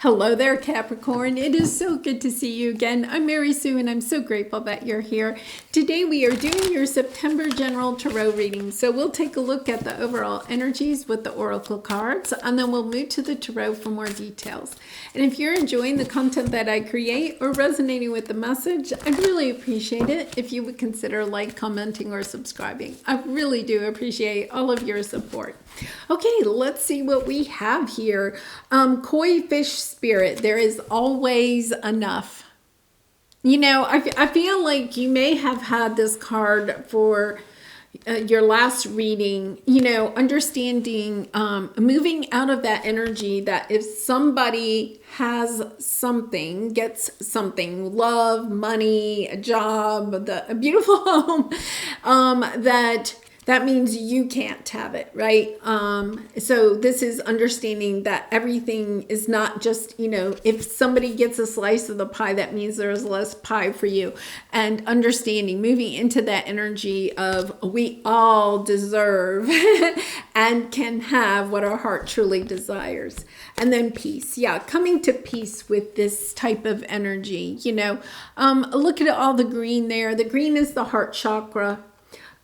Hello there, Capricorn. It is so good to see you again. I'm Mary Sue, and I'm so grateful that you're here. Today, we are doing your September General Tarot reading. So we'll take a look at the overall energies with the Oracle cards, and then we'll move to the Tarot for more details. And if you're enjoying the content that I create or resonating with the message, I'd really appreciate it if you would consider commenting, or subscribing. I really do appreciate all of your support. Okay, let's see what we have here. Koi fish spirit, there is always enough. You know, I feel like you may have had this card for your last reading, you know, understanding, moving out of that energy that if somebody has something, gets something, love, money, a job, a beautiful home, that means you can't have it, right? So this is understanding that everything is not just, you know, if somebody gets a slice of the pie, that means there's less pie for you. And understanding, moving into that energy of we all deserve and can have what our heart truly desires. And then peace. Yeah, coming to peace with this type of energy, you know. Look at all the green there. The green is the heart chakra.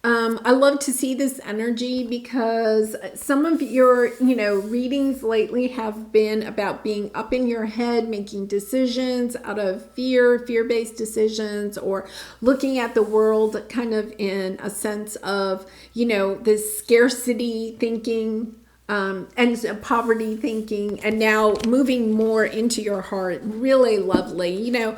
I love to see this energy because some of your, you know, readings lately have been about being up in your head, making decisions out of fear-based decisions, or looking at the world kind of in a sense of, you know, this scarcity thinking, and poverty thinking, and now moving more into your heart. Really lovely. You know,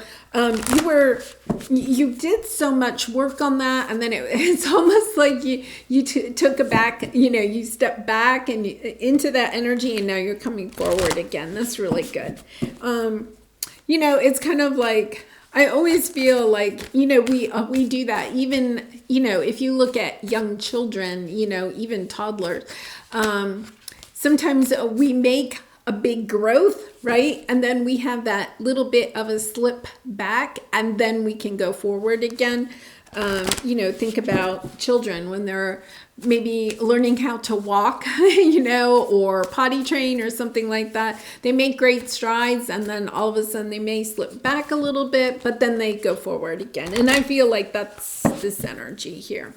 you did so much work on that, and then it's almost like you took a back, you know, you stepped back and into that energy, and now you're coming forward again. That's really good. You know, it's kind of like, I always feel like, you know, we do that. Even, you know, if you look at young children, you know, even toddlers, sometimes we make a big growth, right? And then we have that little bit of a slip back, and then we can go forward again. You know, think about children when they're maybe learning how to walk, you know, or potty train or something like that. They make great strides, and then all of a sudden they may slip back a little bit, but then they go forward again. And I feel like that's this energy here.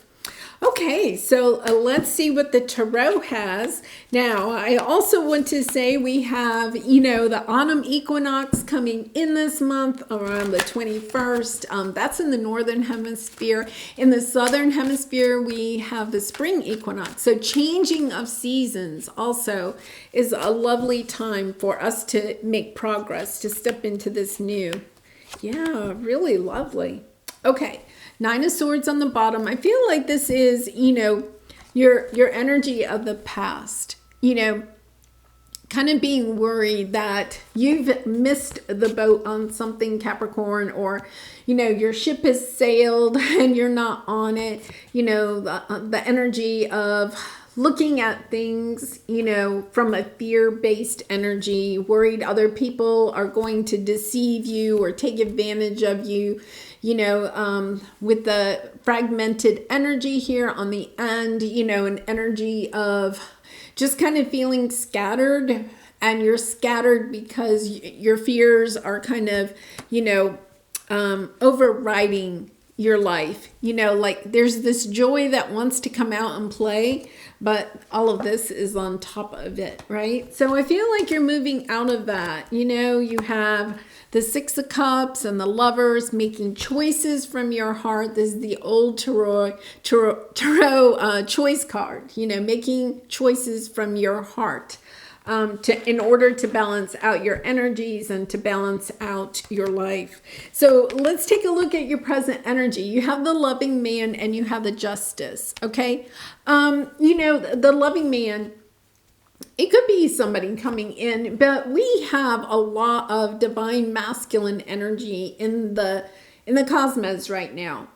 Okay, so let's see what the Tarot has. Now, I also want to say we have, you know, the autumn equinox coming in this month around the 21st. That's in the northern hemisphere. In the southern hemisphere, we have the spring equinox. So changing of seasons also is a lovely time for us to make progress, to step into this new. Yeah, really lovely. Okay. Nine of Swords on the bottom. I feel like this is, you know, your energy of the past, you know, kind of being worried that you've missed the boat on something, Capricorn, or, you know, your ship has sailed and you're not on it. You know, the energy of looking at things, you know, from a fear-based energy, worried other people are going to deceive you or take advantage of you, you know, with the fragmented energy here on the end, you know, an energy of just kind of feeling scattered, and you're scattered because your fears are kind of, you know, overriding your life. You know, like there's this joy that wants to come out and play, but all of this is on top of it, right? So I feel like you're moving out of that. You know, you have the Six of Cups and the Lovers, making choices from your heart. This is the old Tarot choice card, you know, making choices from your heart. In order to balance out your energies and to balance out your life. So let's take a look at your present energy. You have the Loving Man and you have the Justice, okay? You know, the Loving Man, it could be somebody coming in, but we have a lot of divine masculine energy in the cosmos right now.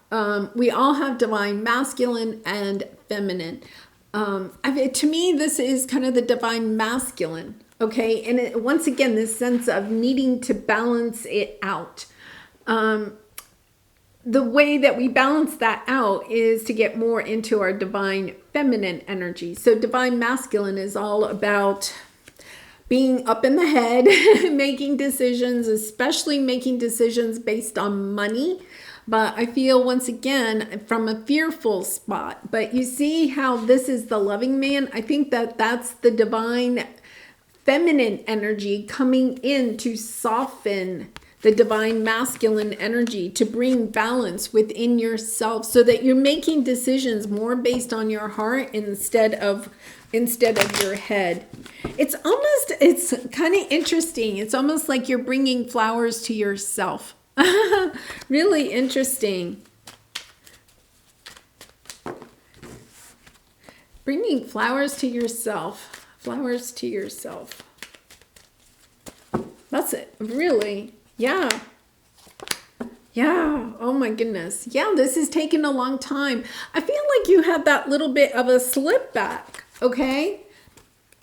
We all have divine masculine and feminine. To me, this is kind of the divine masculine, okay? And once again, this sense of needing to balance it out. The way that we balance that out is to get more into our divine feminine energy. So divine masculine is all about being up in the head, making decisions, especially making decisions based on money. But I feel once again from a fearful spot. But you see how this is the loving man? I think that that's the divine feminine energy coming in to soften the divine masculine energy, to bring balance within yourself so that you're making decisions more based on your heart instead of your head. It's kind of interesting. It's almost like you're bringing flowers to yourself. Really interesting. Bringing flowers to yourself. Flowers to yourself. That's it. Really. Yeah. Yeah. Oh my goodness. Yeah, this is taking a long time. I feel like you had that little bit of a slip back. Okay.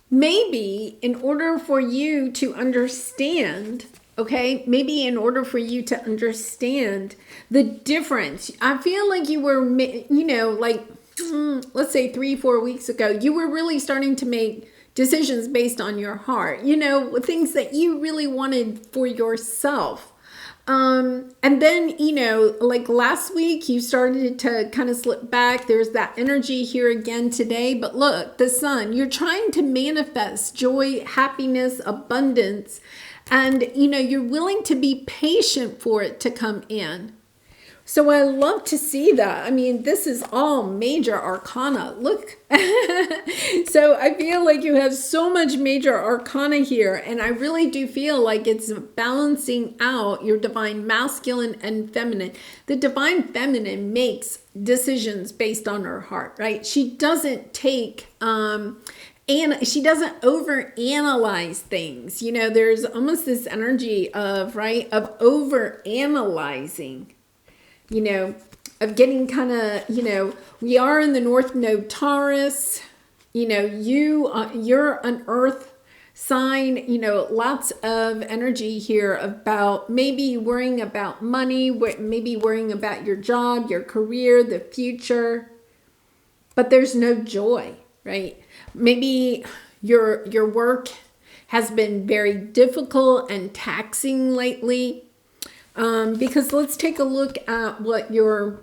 Maybe in order for you to understand, okay, maybe in order for you to understand the difference, I feel like you were, like, let's say 3-4 weeks ago, you were really starting to make decisions based on your heart, things that you really wanted for yourself. And then, like last week, you started to kind of slip back. There's that energy here again today. But look, the sun, you're trying to manifest joy, happiness, abundance. And, you're willing to be patient for it to come in. So I love to see that. I mean, this is all major arcana. Look. So I feel like you have so much major arcana here. And I really do feel like it's balancing out your divine masculine and feminine. The divine feminine makes decisions based on her heart, right? She doesn't take... and she doesn't overanalyze things. There's almost this energy of overanalyzing. Of getting kind of, we are in the North Node Taurus, you're an earth sign, lots of energy here about maybe worrying about money, maybe worrying about your job, your career, the future, but there's no joy, right? Maybe your work has been very difficult and taxing lately. Because let's take a look at what your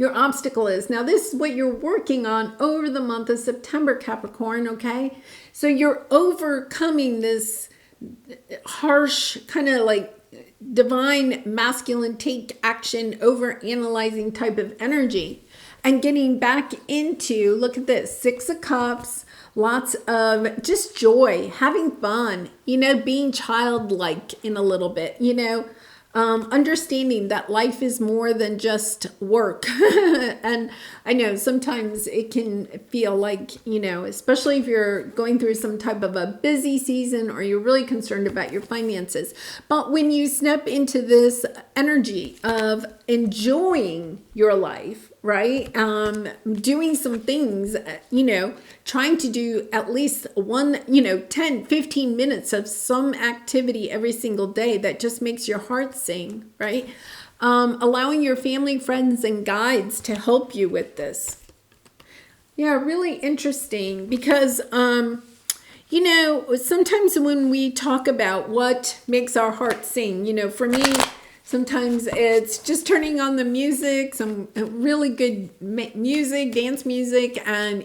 obstacle is. Now, this is what you're working on over the month of September, Capricorn, okay? So you're overcoming this harsh kind of like divine masculine take action, over analyzing type of energy and getting back into, look at this, 6 of Cups, lots of just joy, having fun, being childlike in a little bit, understanding that life is more than just work. And I know sometimes it can feel like, especially if you're going through some type of a busy season or you're really concerned about your finances. But when you step into this energy of enjoying your life, right? Doing some things, trying to do at least 10, 15 minutes of some activity every single day that just makes your heart sing, right? Allowing your family, friends, and guides to help you with this. Yeah, really interesting because, sometimes when we talk about what makes our heart sing, for me, sometimes it's just turning on the music, some really good music, dance music, and,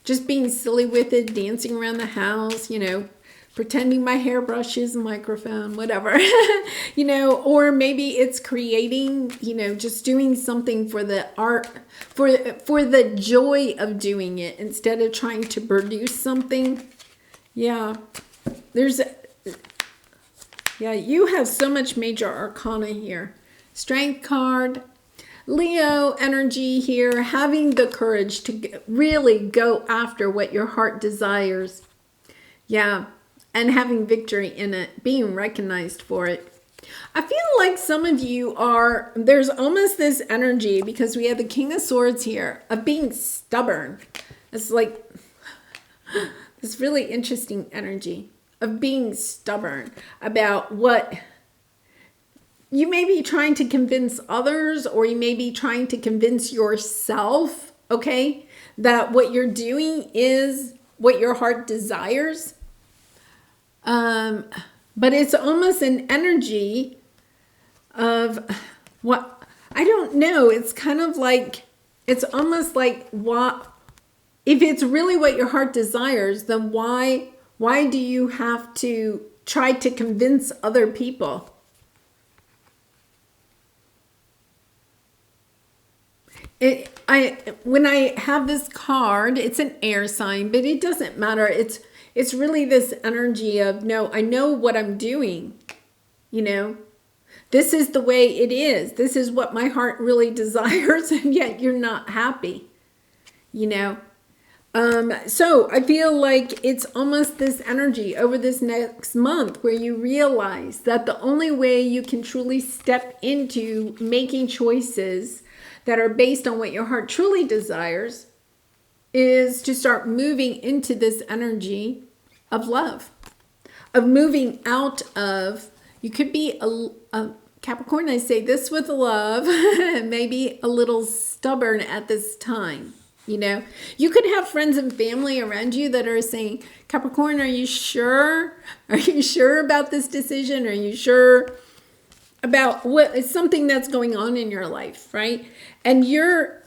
just being silly with it, dancing around the house, pretending my hairbrush is a microphone, whatever, or maybe it's creating, just doing something for the art, for the joy of doing it instead of trying to produce something. Yeah, you have so much major arcana here. Strength card, Leo energy here, having the courage to really go after what your heart desires. Yeah, and having victory in it, being recognized for it. I feel like some of you there's almost this energy, because we have the King of Swords here, of being stubborn. It's like this really interesting energy of being stubborn about what you may be trying to convince others, or you may be trying to convince yourself, okay, that what you're doing is what your heart desires. But it's almost an energy of what, I don't know. It's kind of like, it's almost like, what, if it's really what your heart desires, then why do you have to try to convince other people? When I have this card, it's an air sign, but it doesn't matter. It's really this energy of, no, I know what I'm doing. You know, this is the way it is. This is what my heart really desires, and yet you're not happy. You know, so I feel like it's almost this energy over this next month where you realize that the only way you can truly step into making choices that are based on what your heart truly desires is to start moving into this energy of love, of moving out of, you could be a Capricorn, I say this with love, maybe a little stubborn at this time. You know, you could have friends and family around you that are saying, Capricorn, are you sure? Are you sure about this decision? Are you sure about what is something that's going on in your life, right? And you're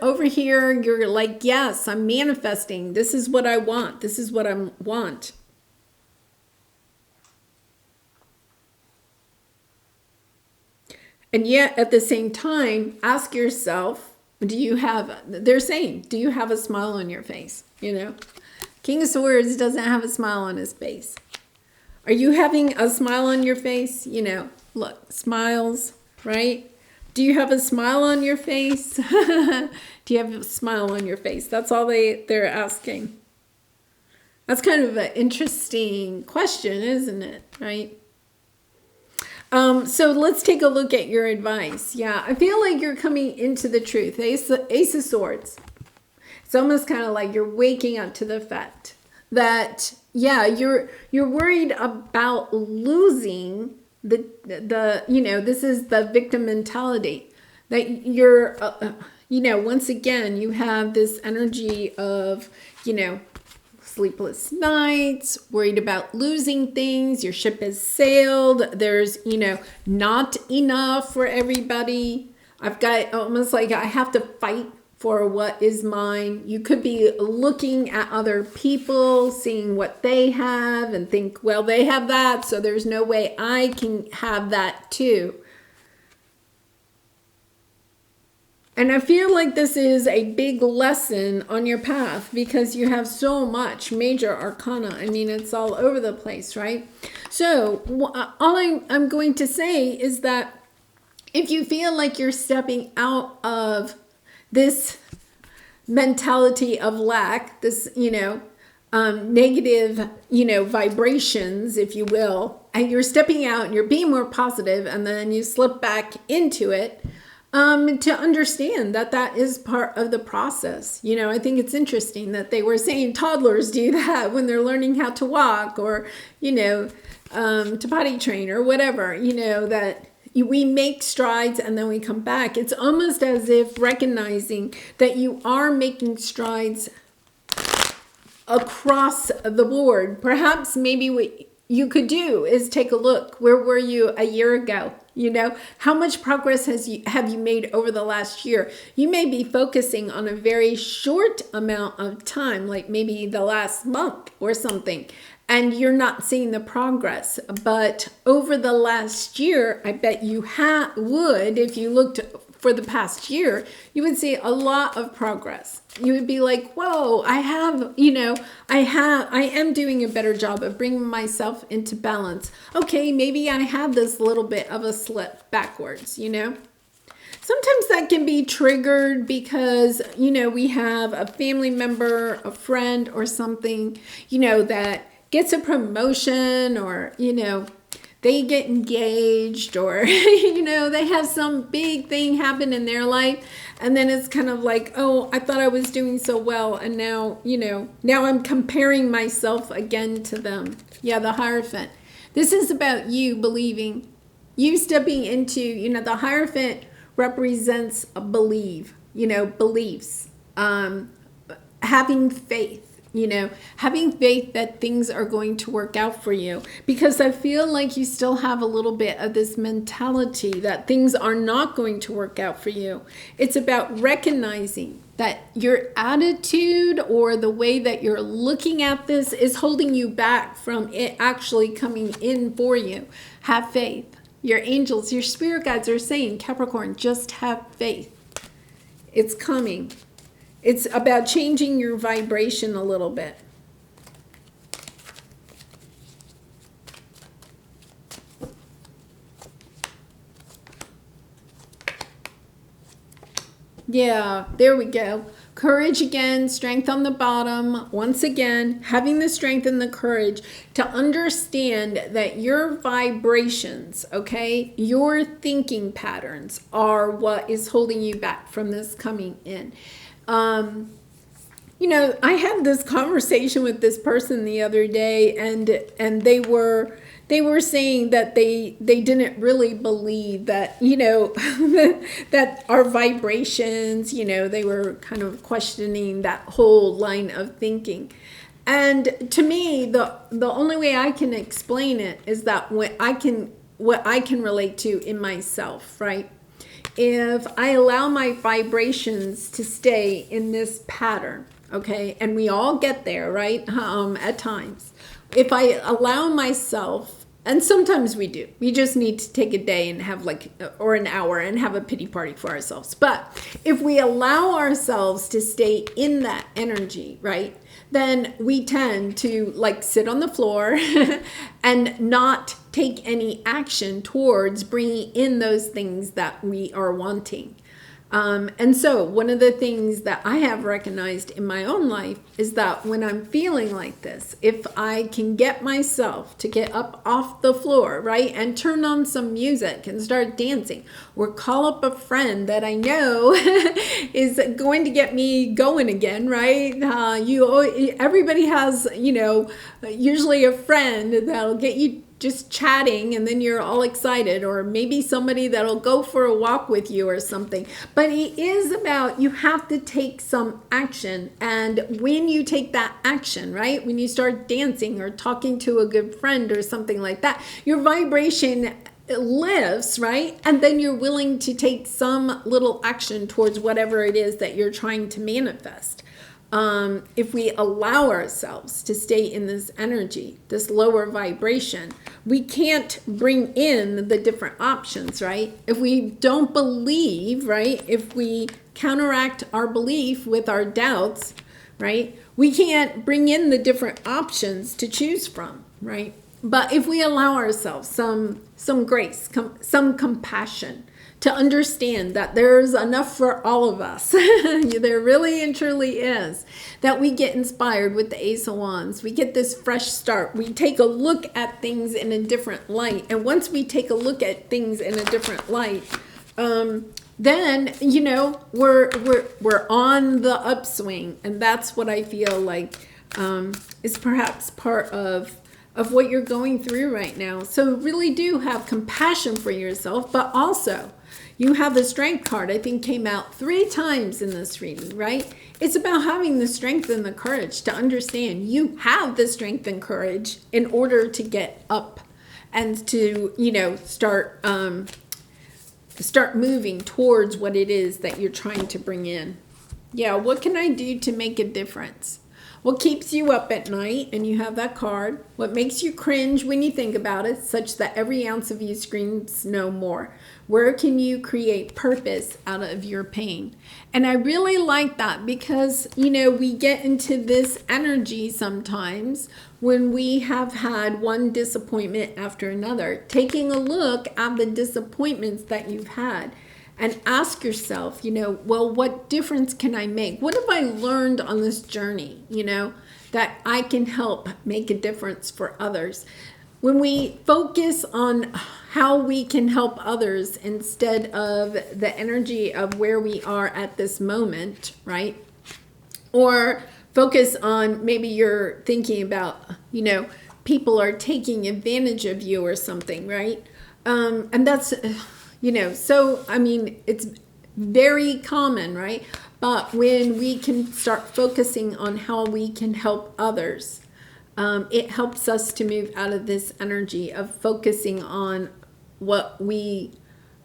over here, you're like, yes, I'm manifesting. This is what I want. This is what I want. And yet at the same time, ask yourself, they're saying, do you have a smile on your face? You know, King of Swords doesn't have a smile on his face. Are you having a smile on your face? You know, look, smiles, right? Do you have a smile on your face? Do you have a smile on your face? That's all they're asking. That's kind of an interesting question, isn't it? Right? So let's take a look at your advice. Yeah, I feel like you're coming into the truth. Ace of Swords. It's almost kind of like you're waking up to the fact that, yeah, you're worried about losing the you know, this is the victim mentality. That you're, you know, once again, you have this energy of, you know, sleepless nights, worried about losing things, your ship has sailed, there's, you know, not enough for everybody. I've got almost like I have to fight for what is mine. You could be looking at other people, seeing what they have and think, well, they have that, so there's no way I can have that too. And I feel like this is a big lesson on your path because you have so much major arcana. I mean, it's all over the place, right? So all I'm going to say is that if you feel like you're stepping out of this mentality of lack, this, you know, negative, you know, vibrations, if you will, and you're stepping out and you're being more positive and then you slip back into it, to understand that that is part of the process. You know, I think it's interesting that they were saying toddlers do that when they're learning how to walk or, you know, to potty train or whatever, you know, that we make strides and then we come back. It's almost as if recognizing that you are making strides across the board. Perhaps maybe what you could do is take a look. Where were you a year ago? You know, how much progress have you made over the last year? You may be focusing on a very short amount of time, like maybe the last month or something, and you're not seeing the progress. But over the last year, I bet you would, if you looked for the past year, you would see a lot of progress. You would be like, whoa, I am doing a better job of bringing myself into balance. Okay, maybe I had this little bit of a slip backwards, you know? Sometimes that can be triggered because, you know, we have a family member, a friend or something, you know, that gets a promotion or, you know, they get engaged or, you know, they have some big thing happen in their life. And then it's kind of like, oh, I thought I was doing so well. And now, you know, now I'm comparing myself again to them. Yeah, the Hierophant. This is about you believing, you stepping into, you know, the Hierophant represents a belief, you know, beliefs, having faith, having faith that things are going to work out for you, because I feel like you still have a little bit of this mentality that things are not going to work out for you. It's about recognizing that your attitude or the way that you're looking at this is holding you back from it actually coming in for you. Have faith. Your angels, your spirit guides are saying, Capricorn, just have faith. It's coming. It's about changing your vibration a little bit. Yeah, there we go. Courage again, strength on the bottom. Once again, having the strength and the courage to understand that your vibrations, okay, your thinking patterns are what is holding you back from this coming in. I had this conversation with this person the other day, and they were saying that they didn't really believe that, that our vibrations, they were kind of questioning that whole line of thinking. And to me, the only way I can explain it is that what I can relate to in myself, right? If I allow my vibrations to stay in this pattern, okay, and we all get there, right? At times. If I allow myself, and sometimes we do, we just need to take a day and have or an hour and have a pity party for ourselves. But if we allow ourselves to stay in that energy, right, then we tend to sit on the floor and not take any action towards bringing in those things that we are wanting. And so one of the things that I have recognized in my own life is that when I'm feeling like this, if I can get myself to get up off the floor, right, and turn on some music and start dancing, or call up a friend that I know is going to get me going again, right? Everybody has, usually a friend that'll get you just chatting, and then you're all excited, or maybe somebody that'll go for a walk with you or something. But it is about, you have to take some action. And when you take that action, right, when you start dancing or talking to a good friend or something like that, your vibration lifts, right? And then you're willing to take some little action towards whatever it is that you're trying to manifest. If we allow ourselves to stay in this energy, this lower vibration, we can't bring in the different options, right? If we don't believe, right? If we counteract our belief with our doubts, right? We can't bring in the different options to choose from, right? But if we allow ourselves some grace, some compassion, to understand that there's enough for all of us. There really and truly is. That we get inspired with the Ace of Wands. We get this fresh start. We take a look at things in a different light. And once we take a look at things in a different light, then, we're on the upswing. And that's what I feel like is perhaps part of what you're going through right now. So really do have compassion for yourself, but also you have the Strength card, I think came out 3 times in this reading, right? It's about having the strength and the courage to understand you have the strength and courage in order to get up and to, start moving towards what it is that you're trying to bring in. Yeah, what can I do to make a difference? What keeps you up at night? And you have that card. What makes you cringe when you think about it, such that every ounce of you screams no more? Where can you create purpose out of your pain? And I really like that because, we get into this energy sometimes when we have had one disappointment after another, taking a look at the disappointments that you've had. And ask yourself, well, what difference can I make? What have I learned on this journey, that I can help make a difference for others? When we focus on how we can help others instead of the energy of where we are at this moment, right? Or focus on maybe you're thinking about, people are taking advantage of you or something, right? And that's... so, it's very common, right? But when we can start focusing on how we can help others, it helps us to move out of this energy of focusing on what we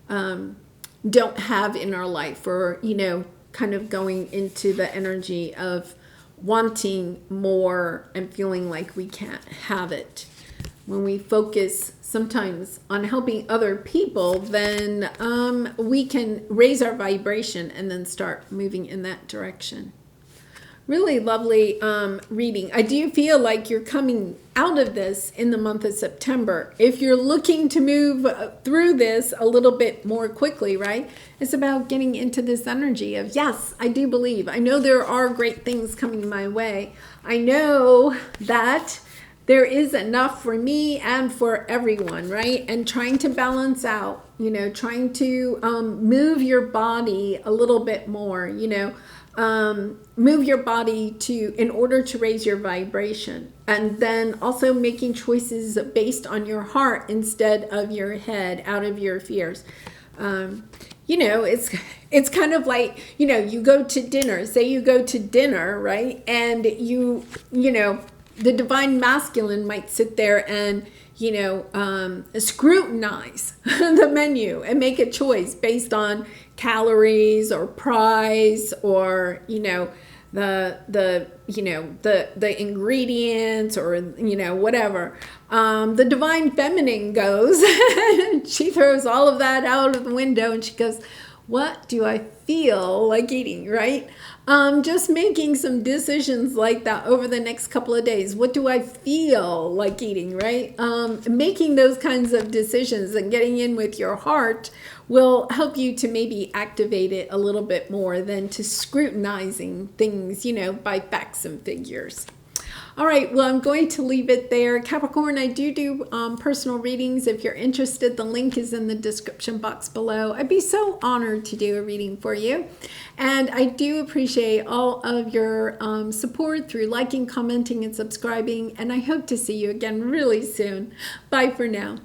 don't have in our life, or, kind of going into the energy of wanting more and feeling like we can't have it. When we focus sometimes on helping other people, then we can raise our vibration and then start moving in that direction. Really lovely reading. I do feel like you're coming out of this in the month of September. If you're looking to move through this a little bit more quickly, right? It's about getting into this energy of, yes, I do believe. I know there are great things coming my way. I know that there is enough for me and for everyone, right? And trying to balance out, trying to move your body a little bit more, move your body in order to raise your vibration, and then also making choices based on your heart instead of your head, out of your fears. It's kind of like, you go to dinner, say you go to dinner, right? And the divine masculine might sit there and, scrutinize the menu and make a choice based on calories or price, or, the ingredients, or, whatever. The divine feminine goes, she throws all of that out of the window and she goes, what do I feel like eating, right? Just making some decisions like that over the next couple of days. What do I feel like eating, right? Making those kinds of decisions and getting in with your heart will help you to maybe activate it a little bit more than to scrutinizing things, by facts and figures. All right, well, I'm going to leave it there. Capricorn, I do personal readings. If you're interested, the link is in the description box below. I'd be so honored to do a reading for you. And I do appreciate all of your support through liking, commenting, and subscribing. And I hope to see you again really soon. Bye for now.